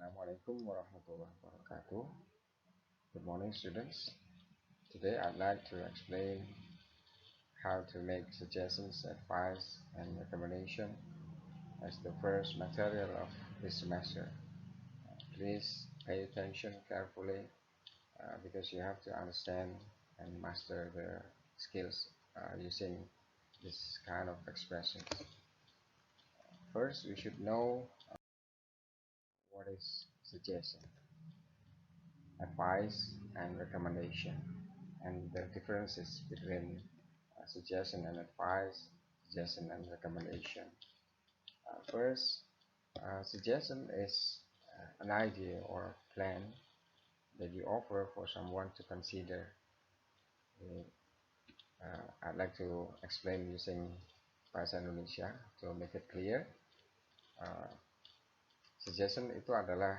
Assalamualaikum warahmatullahi wabarakatuh. Good morning, students. Today I'd like to explain how to make suggestions, advice, and recommendation as the first material of this semester. Please pay attention carefully because you have to understand and master the skills using this kind of expressions. First, we should know what is suggestion, advice, and recommendation, and the differences between suggestion and advice, suggestion and recommendation. First, suggestion is an idea or plan that you offer for someone to consider. I'd like to explain using bahasa Indonesia to make it clear. Suggestion itu adalah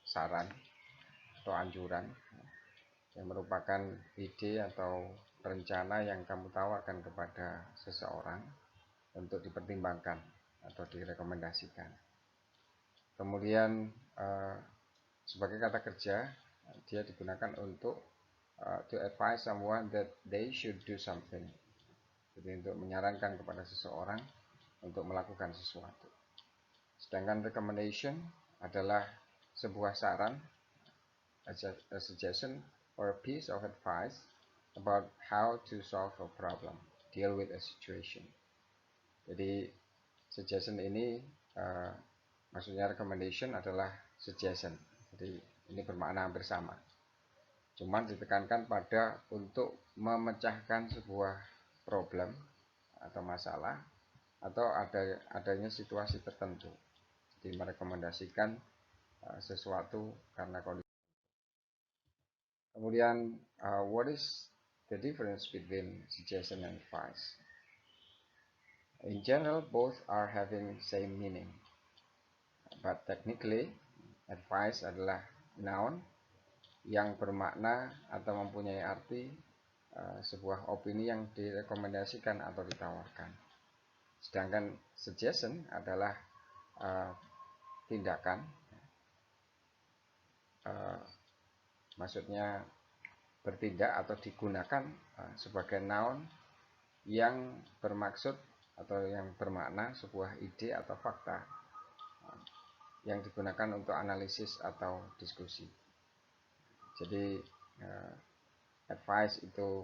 saran atau anjuran yang merupakan ide atau rencana yang kamu tawarkan kepada seseorang untuk dipertimbangkan atau direkomendasikan. Kemudian sebagai kata kerja, dia digunakan untuk to advise someone that they should do something. Jadi untuk menyarankan kepada seseorang untuk melakukan sesuatu. Sedangkan recommendation adalah sebuah saran, a suggestion or a piece of advice about how to solve a problem, deal with a situation. Jadi suggestion ini maksudnya recommendation adalah suggestion. Jadi ini bermakna hampir sama. Cuman ditekankan pada untuk memecahkan sebuah problem atau masalah atau adanya situasi tertentu. Jadi merekomendasikan sesuatu karena kondisi. Kemudian what is the difference between suggestion and advice? In general, both are having same meaning. But technically, advice adalah noun yang bermakna atau mempunyai arti sebuah opini yang direkomendasikan atau ditawarkan. Sedangkan suggestion adalah tindakan, maksudnya bertindak atau digunakan sebagai noun yang bermaksud atau yang bermakna sebuah ide atau fakta yang digunakan untuk analisis atau diskusi. Jadi advice itu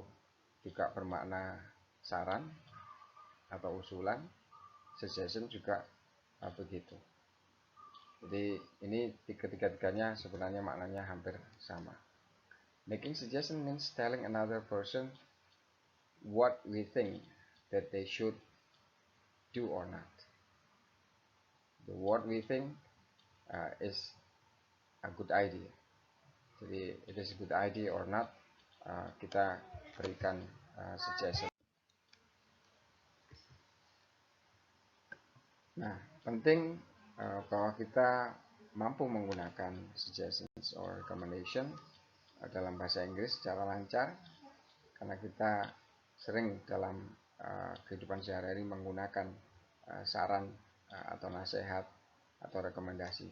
juga bermakna saran atau usulan, suggestion juga begitu. Jadi ini ketiga-tiganya sebenarnya maknanya hampir sama. Making suggestion means telling another person what we think that they should do or not. The what we think is a good idea. Jadi it is a good idea or not, kita berikan suggestion. Nah, penting bahwa kita mampu menggunakan suggestions or recommendation dalam bahasa Inggris secara lancar, karena kita sering dalam kehidupan sehari-hari menggunakan saran atau nasihat atau rekomendasi.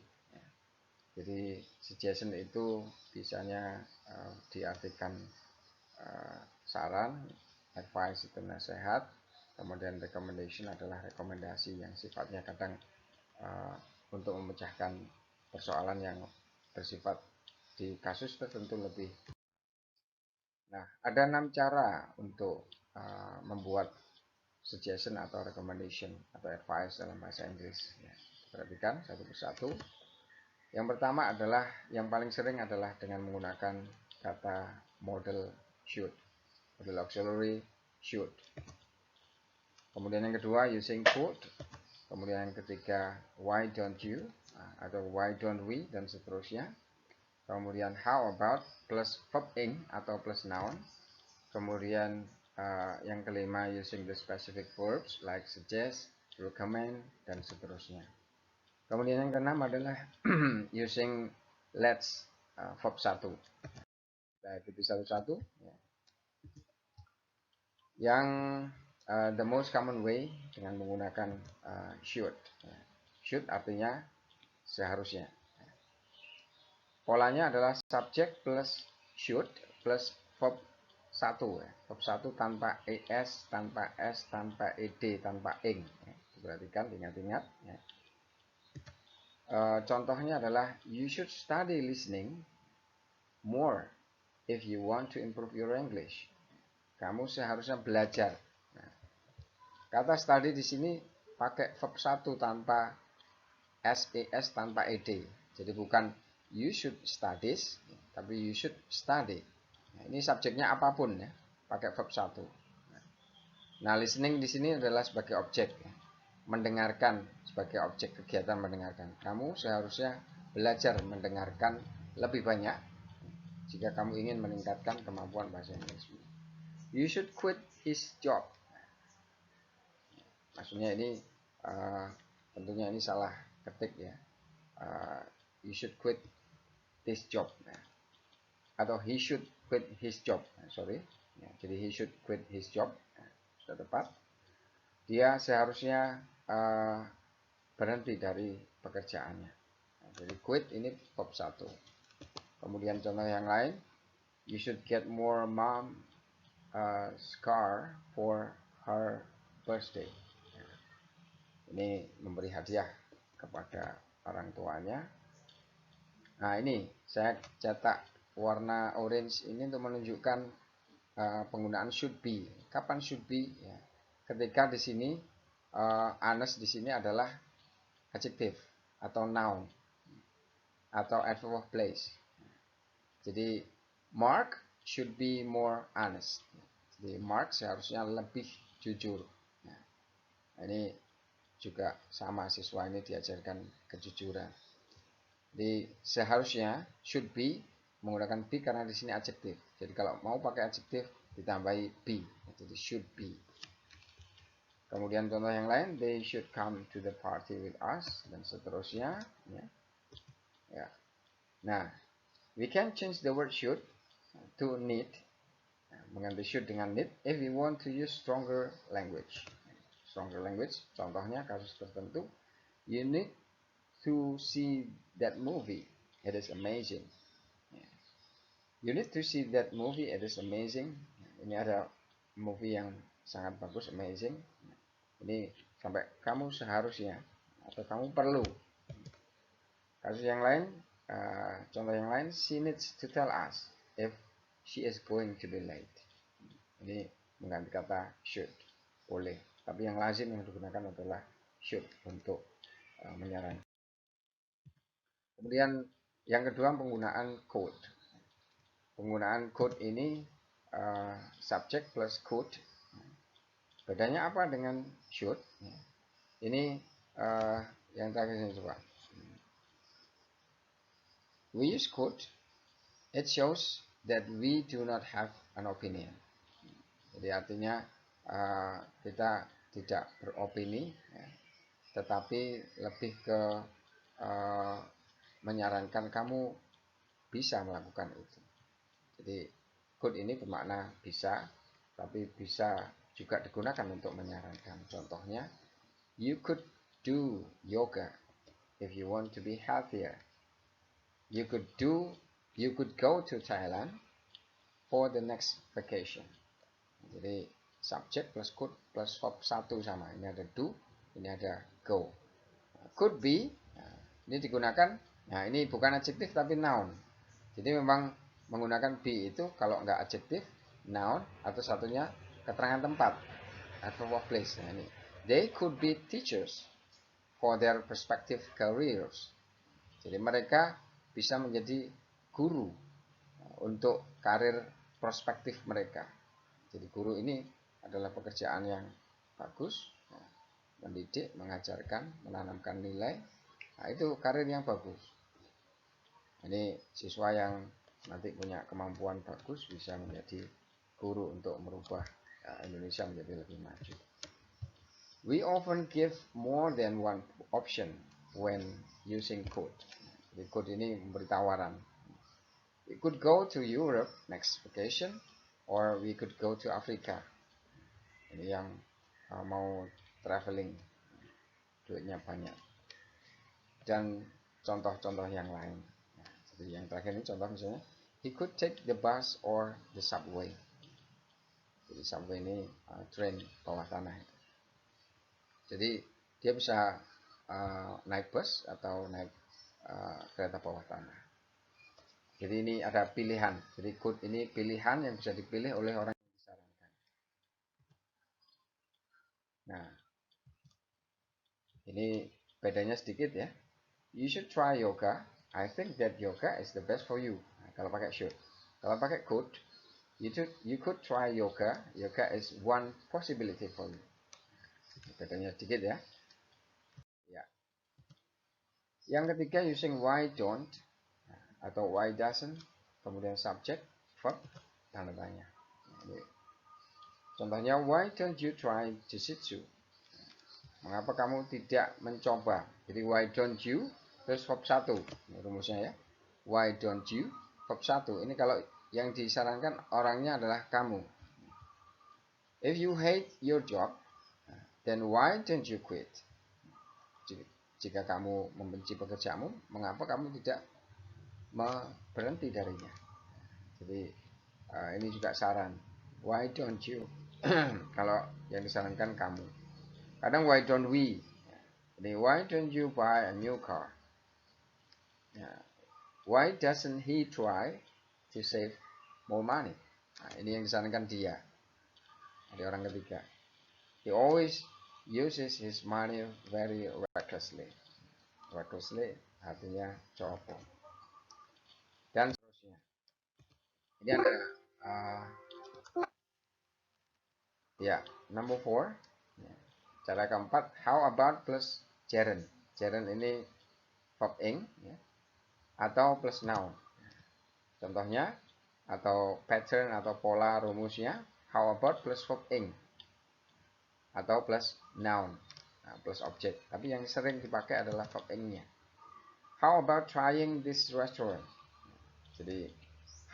Jadi suggestion itu bisanya diartikan saran, advice itu nasihat, kemudian recommendation adalah rekomendasi yang sifatnya kadang untuk memecahkan persoalan yang bersifat di kasus tertentu lebih. Nah, ada 6 cara untuk membuat suggestion atau recommendation atau advice dalam bahasa Inggris. Ya, perhatikan satu persatu. Yang pertama adalah, yang paling sering adalah dengan menggunakan kata model should, model auxiliary should. Kemudian yang kedua using could. Kemudian yang ketiga why don't you atau why don't we dan seterusnya. Kemudian how about plus verb ing atau plus noun. Kemudian yang kelima using the specific verbs like suggest, recommend dan seterusnya. Kemudian yang keenam adalah using let's verb 1. Kita ikuti satu-satu. Yang the most common way dengan menggunakan should. Should artinya seharusnya. Polanya adalah subject plus should plus verb 1 ya. Verb 1 tanpa es, tanpa s, tanpa ed, tanpa ing. Ya. Perhatikan, ingat-ingat. Ya. Contohnya adalah you should study listening more if you want to improve your English. Kamu seharusnya belajar. Nah, kata study di sini pakai verb 1 tanpa ses, tanpa ed. Jadi bukan you should studies, tapi you should study. Nah, ini subjeknya apapun ya, pakai verb 1. Nah, listening di sini adalah sebagai objek ya. Mendengarkan sebagai objek kegiatan mendengarkan. Kamu seharusnya belajar mendengarkan lebih banyak jika kamu ingin meningkatkan kemampuan bahasa Inggris. You should quit his job. Maksudnya ini tentunya ini salah ketik ya. You should quit this job. Atau he should quit his job. Sorry. Ya, jadi he should quit his job. Sudah tepat. Dia seharusnya berhenti dari pekerjaannya. Nah, jadi quit ini verb 1. Kemudian contoh yang lain, you should get more mom scar for her birthday. Ini memberi hadiah kepada orang tuanya. Nah, ini saya cetak warna orange ini untuk menunjukkan penggunaan should be. Kapan should be? Ya. Ketika di sini honest di sini adalah adjective atau noun atau adverb of place. Jadi Mark should be more honest. Jadi Mark seharusnya lebih jujur. Nah, ini juga sama, siswa ini diajarkan kejujuran. Jadi seharusnya should be menggunakan be karena di sini adjektif. Jadi kalau mau pakai adjektif ditambahi be. Jadi should be. Kemudian contoh yang lain, they should come to the party with us dan seterusnya. Ya. Nah, we can change the word should to need. Mengganti should dengan need if we want to use stronger language. Stronger language, contohnya kasus tertentu, you need to see that movie, it is amazing. You need to see that movie, it is amazing. Ini ada movie yang sangat bagus, amazing. Ini sampai kamu seharusnya atau kamu perlu. Kasus yang lain, contoh yang lain, she needs to tell us if she is going to be late. Ini mengganti kata should, boleh. Tapi yang lazim yang digunakan adalah should untuk menyarankan. Kemudian yang kedua penggunaan could. Penggunaan could ini subject plus could. Bedanya apa dengan should? Ini yang terakhir ini coba. We use could. It shows that we do not have an opinion. Jadi artinya kita tidak beropini, ya, tetapi lebih ke menyarankan kamu bisa melakukan itu. Jadi could ini bermakna bisa, tapi bisa juga digunakan untuk menyarankan. Contohnya, you could do yoga if you want to be healthier. You could go to Thailand for the next vacation. Jadi subject plus could plus verb 1 sama. Ini ada do, ini ada go. Could be, ini digunakan, nah ini bukan adjektif tapi noun. Jadi memang menggunakan be itu kalau enggak adjektif, noun, atau satunya keterangan tempat, adverb of place. Nah ini, they could be teachers for their respective careers. Jadi mereka bisa menjadi guru untuk karir prospektif mereka. Jadi guru ini adalah pekerjaan yang bagus, mendidik, mengajarkan, menanamkan nilai. Nah, itu karir yang bagus. Ini siswa yang nanti punya kemampuan bagus bisa menjadi guru untuk merubah Indonesia menjadi lebih maju. We often give more than one option when using could. Jadi could ini memberi tawaran. We could go to Europe next vacation, or we could go to Africa. Ini yang mau traveling, duitnya banyak. Dan contoh-contoh yang lain. Jadi yang terakhir ini contoh misalnya, he could take the bus or the subway. Jadi subway ini train bawah tanah. Jadi dia bisa naik bus atau naik kereta bawah tanah. Jadi ini ada pilihan. Jadi could ini pilihan yang bisa dipilih oleh orang yang disarankan. Nah, ini bedanya sedikit ya. You should try yoga. I think that yoga is the best for you. Nah, kalau pakai should. Kalau pakai could, you could try yoga. Yoga is one possibility for you. Bedanya sedikit ya. Ya. Yang ketiga using why don't atau why doesn't, kemudian subject, verb, tanda tanya. Contohnya, why don't you try jujitsu? Mengapa kamu tidak mencoba? Jadi why don't you terus verb 1. Ini rumusnya ya. Why don't you verb 1. Ini kalau yang disarankan orangnya adalah kamu. If you hate your job, then why don't you quit? Jika kamu membenci pekerjaanmu, mengapa kamu tidak berhenti darinya? Jadi ini juga saran. Why don't you? Kalau yang disarankan kamu. Kadang why don't we? Jadi why don't you buy a new car? Why doesn't he try to save more money? Nah, ini yang disarankan dia. Ada orang ketiga. He always uses his money very recklessly. Recklessly artinya ceroboh. Dan seterusnya. Ini ada ya, number 4. Cara keempat, how about plus gerund. Gerund ini verb ing ya, atau plus noun. Contohnya atau pattern atau pola rumusnya, how about plus verb ing atau plus noun, plus object. Tapi yang sering dipakai adalah verb ing-nya. How about trying this restaurant? Jadi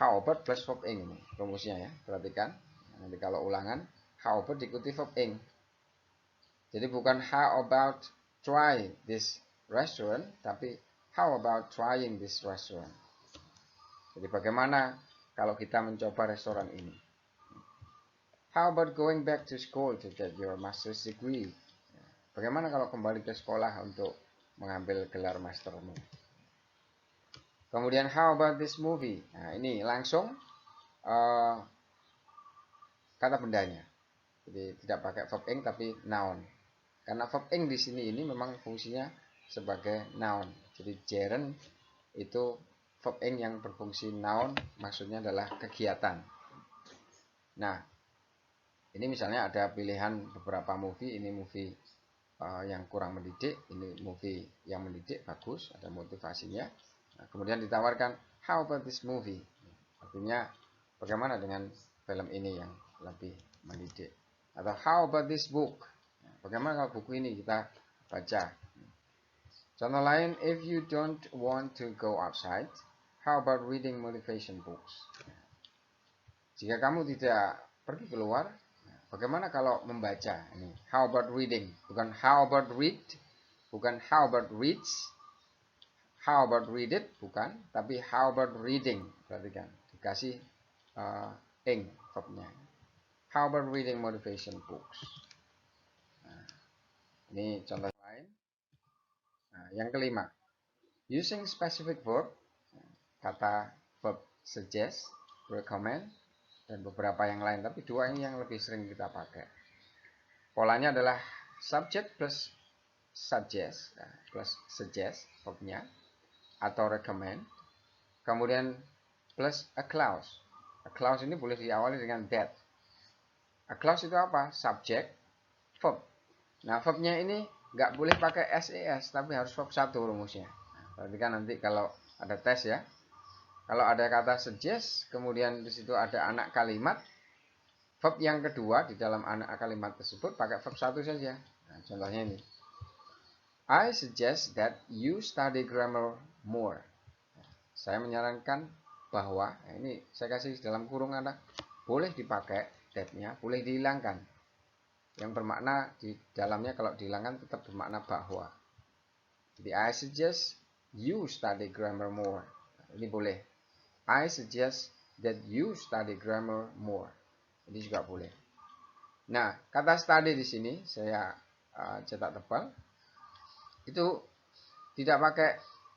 how about plus verb ing ini rumusnya ya. Perhatikan. Nanti kalau ulangan, how about diikuti verb ing. Jadi bukan how about try this restaurant, tapi how about trying this restaurant. Jadi bagaimana kalau kita mencoba restoran ini? How about going back to school to get your master's degree? Bagaimana kalau kembali ke sekolah untuk mengambil gelar mastermu? Kemudian how about this movie? Nah, ini langsung kata bendanya. Jadi tidak pakai verb ing tapi noun. Karena verb ing di sini ini memang fungsinya sebagai noun. Jadi gerund itu verb ing yang berfungsi noun, maksudnya adalah kegiatan. Nah, ini misalnya ada pilihan beberapa movie. Ini movie yang kurang mendidik, ini movie yang mendidik, bagus, ada motivasinya. Nah, kemudian ditawarkan, how about this movie? Artinya, bagaimana dengan film ini yang lebih mendidik? Atau how about this book? Bagaimana kalau buku ini kita baca? Contoh lain, if you don't want to go outside, how about reading motivation books? Jika kamu tidak pergi keluar, bagaimana kalau membaca? Ini how about reading? Bukan how about read, bukan how about reads, how about read it, bukan, tapi how about reading. Perhatikan, dikasih ing verbnya. How about reading motivation books? Ini contoh lain. Nah, yang kelima, using specific verb, kata verb suggest, recommend, dan beberapa yang lain. Tapi dua ini yang lebih sering kita pakai. Polanya adalah subject plus suggest, plus suggest verbnya, atau recommend. Kemudian plus a clause. A clause ini boleh diawali dengan that. A clause itu apa? Subject, verb. Nah, verbnya ini nggak boleh pakai SES, tapi harus verb 1 rumusnya. Berarti kan nanti kalau ada tes ya, kalau ada kata suggest, kemudian di situ ada anak kalimat, verb yang kedua di dalam anak kalimat tersebut pakai verb 1 saja. Nah, contohnya ini. I suggest that you study grammar more. Saya menyarankan bahwa, nah ini saya kasih dalam kurung ada, boleh dipakai that-nya, boleh dihilangkan. Yang bermakna di dalamnya kalau dihilangkan tetap bermakna bahwa. Jadi I suggest you study grammar more. Ini boleh. I suggest that you study grammar more. Ini juga boleh. Nah, kata study di sini saya cetak tebal. Itu tidak pakai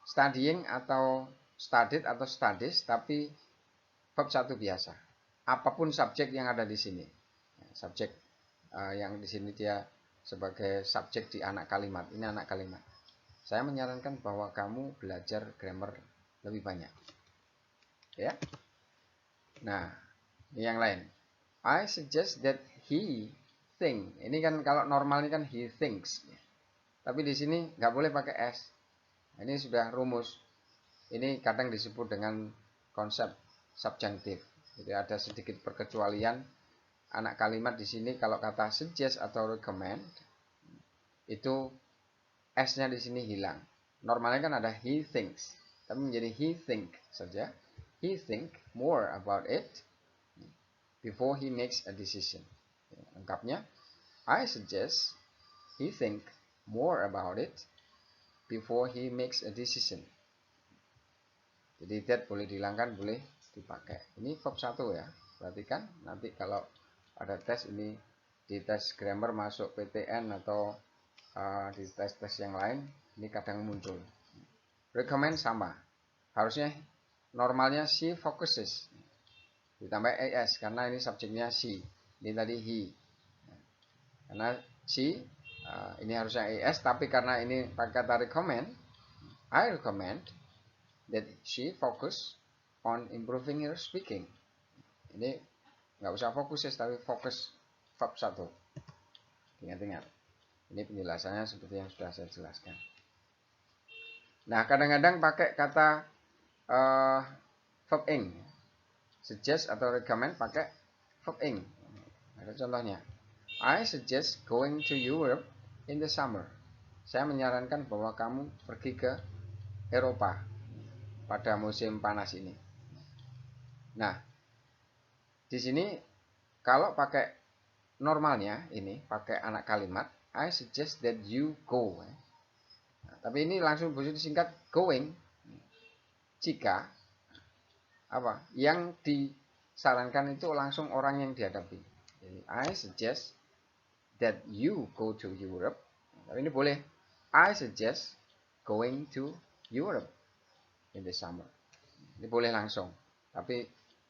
studying atau studied atau studies, tapi verb satu biasa. Apapun subjek yang ada di sini. Subjek yang di sini dia sebagai subjek di anak kalimat. Ini anak kalimat. Saya menyarankan bahwa kamu belajar grammar lebih banyak. Ya. Nah, ini yang lain. I suggest that he think. Ini kan kalau normal ini kan he thinks. Tapi di sini nggak boleh pakai s. Ini sudah rumus. Ini kadang disebut dengan konsep subjunctive. Jadi ada sedikit perkecualian. Anak kalimat di sini kalau kata suggest atau recommend itu s-nya di sini hilang. Normalnya kan ada he thinks, tapi menjadi he think saja. He think more about it before he makes a decision. Lengkapnya, I suggest he think more about it before he makes a decision. Jadi that boleh dihilangkan, boleh dipakai. Ini verb 1 ya. Perhatikan nanti kalau ada tes ini di tes grammar masuk PTN atau di tes-tes yang lain ini kadang muncul. Recommend sama. Harusnya normalnya she focuses. Ditambah as karena ini subjeknya she. Ini tadi he. Karena she ini harusnya as, tapi karena ini pakai kata recommend, I recommend that she focus on improving her speaking. Ini nggak usah fokus, tapi fokus verb 1. Ingat-ingat. Ini penjelasannya seperti yang sudah saya jelaskan. Nah, kadang-kadang pakai kata verb ing. Suggest atau recommend pakai verb ing. Ada contohnya. I suggest going to Europe in the summer. Saya menyarankan bahwa kamu pergi ke Eropa pada musim panas ini. Nah, di sini kalau pakai normalnya ini pakai anak kalimat, I suggest that you go. Nah, tapi ini langsung bisa disingkat going. Jika apa yang disarankan itu langsung orang yang dihadapi. Jadi, I suggest that you go to Europe. Tapi ini boleh. I suggest going to Europe in the summer. Ini boleh langsung. Tapi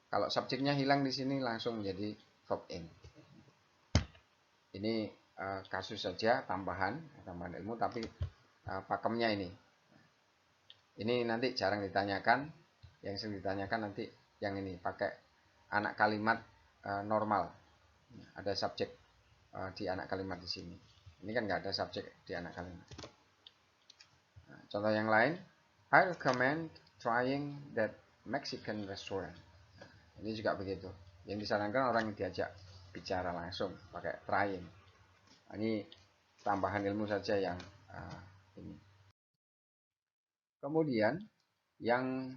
kalau subjeknya hilang di sini langsung menjadi verb ing. Ini kasus saja tambahan ilmu, tapi pakemnya ini. Ini nanti jarang ditanyakan. Yang sering ditanyakan nanti yang ini pakai anak kalimat normal. Ada subjek di anak kalimat di sini. Ini kan nggak ada subjek di anak kalimat. Nah, contoh yang lain, I recommend trying that Mexican restaurant. Ini juga begitu. Yang disarankan orang yang diajak bicara langsung pakai trying. Ini tambahan ilmu saja yang ini. Kemudian yang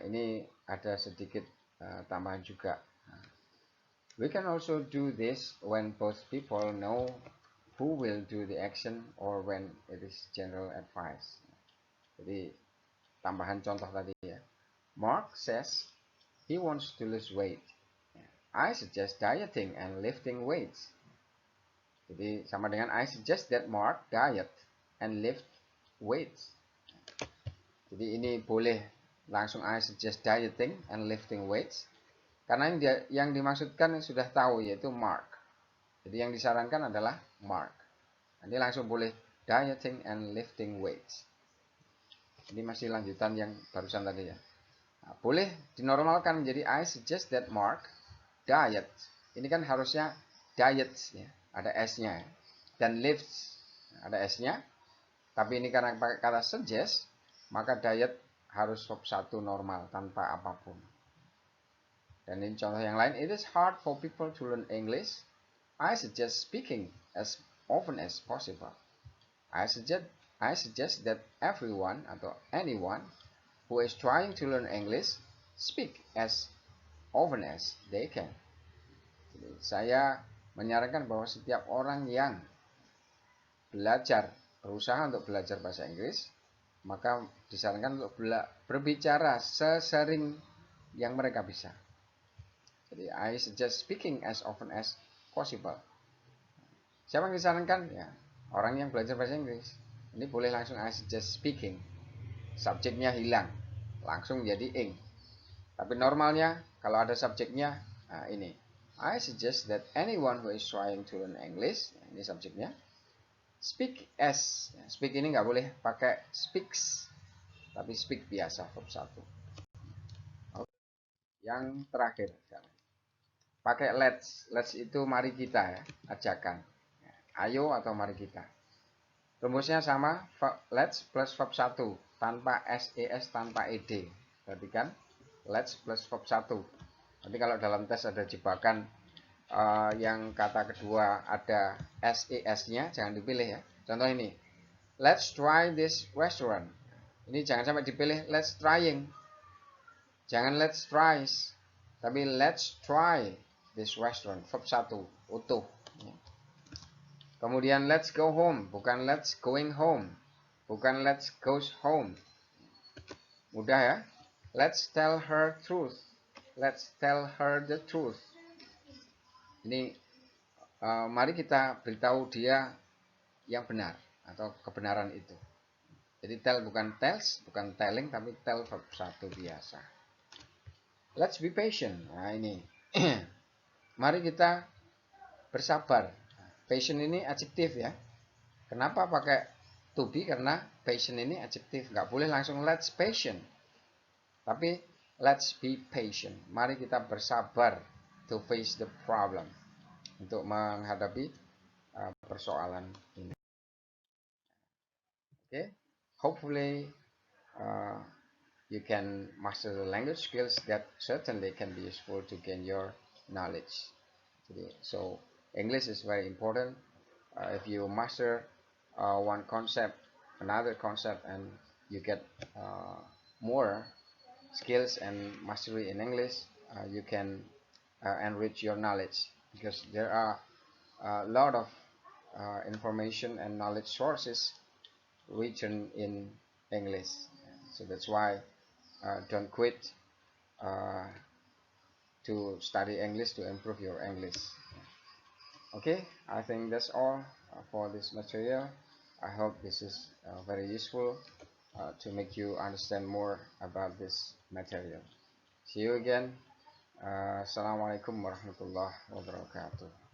ini ada sedikit tambahan juga. We can also do this when both people know who will do the action or when it is general advice. Jadi tambahan contoh tadi ya. Mark says he wants to lose weight. I suggest dieting and lifting weights. Jadi sama dengan I suggest that Mark diet and lift weights. Jadi ini boleh langsung I suggest dieting and lifting weights. Karena yang dimaksudkan sudah tahu yaitu Mark. Jadi yang disarankan adalah Mark. Ini langsung boleh dieting and lifting weights. Ini masih lanjutan yang barusan tadi ya. Nah, boleh dinormalkan menjadi I suggest that Mark diet. Ini kan harusnya diets ya, ada s-nya. Dan lifts ada s-nya. Tapi ini karena pakai kata suggest, maka diet harus verb 1 normal tanpa apapun. Dan ini contoh yang lain, it is hard for people to learn English. I suggest speaking as often as possible. I suggest that everyone atau anyone who is trying to learn English speak as often as they can. Jadi, saya menyarankan bahwa setiap orang yang berusaha untuk belajar bahasa Inggris, maka disarankan untuk berbicara sesering yang mereka bisa. Jadi I suggest speaking as often as possible. Siapa yang disarankan? Ya, orang yang belajar bahasa Inggris. Ini boleh langsung I suggest speaking. Subjeknya hilang, langsung jadi ing. Tapi normalnya kalau ada subjeknya, nah ini. I suggest that anyone who is trying to learn English, ini subjeknya, speak as. Speak ini nggak boleh pakai speaks, tapi speak biasa, verb 1. Yang terakhir, pakai let's. Let's itu mari kita ya, ajakan. Ayo atau mari kita. Rumusnya sama, let's plus verb 1 tanpa ses, tanpa ed. Perhatikan, let's plus verb 1. Nanti kalau dalam tes ada jebakan yang kata kedua ada ses-nya, jangan dipilih ya. Contoh ini, let's try this restaurant. Ini jangan sampai dipilih let's trying. Jangan let's tries, tapi let's try this restaurant. Verb 1 utuh. Kemudian let's go home, bukan let's going home. Bukan let's goes home. Mudah ya. Let's tell her truth. Let's tell her the truth. Ini mari kita beritahu dia yang benar atau kebenaran itu. Jadi tell bukan tells, bukan telling, tapi tell verb 1 biasa. Let's be patient. Nah ini. Mari kita bersabar. Patient ini adjektif ya. Kenapa pakai to be? Karena patient ini adjektif. Nggak boleh langsung let's patient. Tapi let's be patient. Mari kita bersabar to face the problem. Untuk menghadapi persoalan ini. Okay? Hopefully you can master the language skills that certainly can be useful to gain your knowledge. So English is very important. If you master one concept, another concept, and you get more skills and mastery in English, you can enrich your knowledge, because there are a lot of information and knowledge sources written in English. So that's why don't quit to study English, to improve your English. Okay, I think that's all for this material. I hope this is very useful to make you understand more about this material. See you again. Assalamualaikum warahmatullahi wabarakatuh.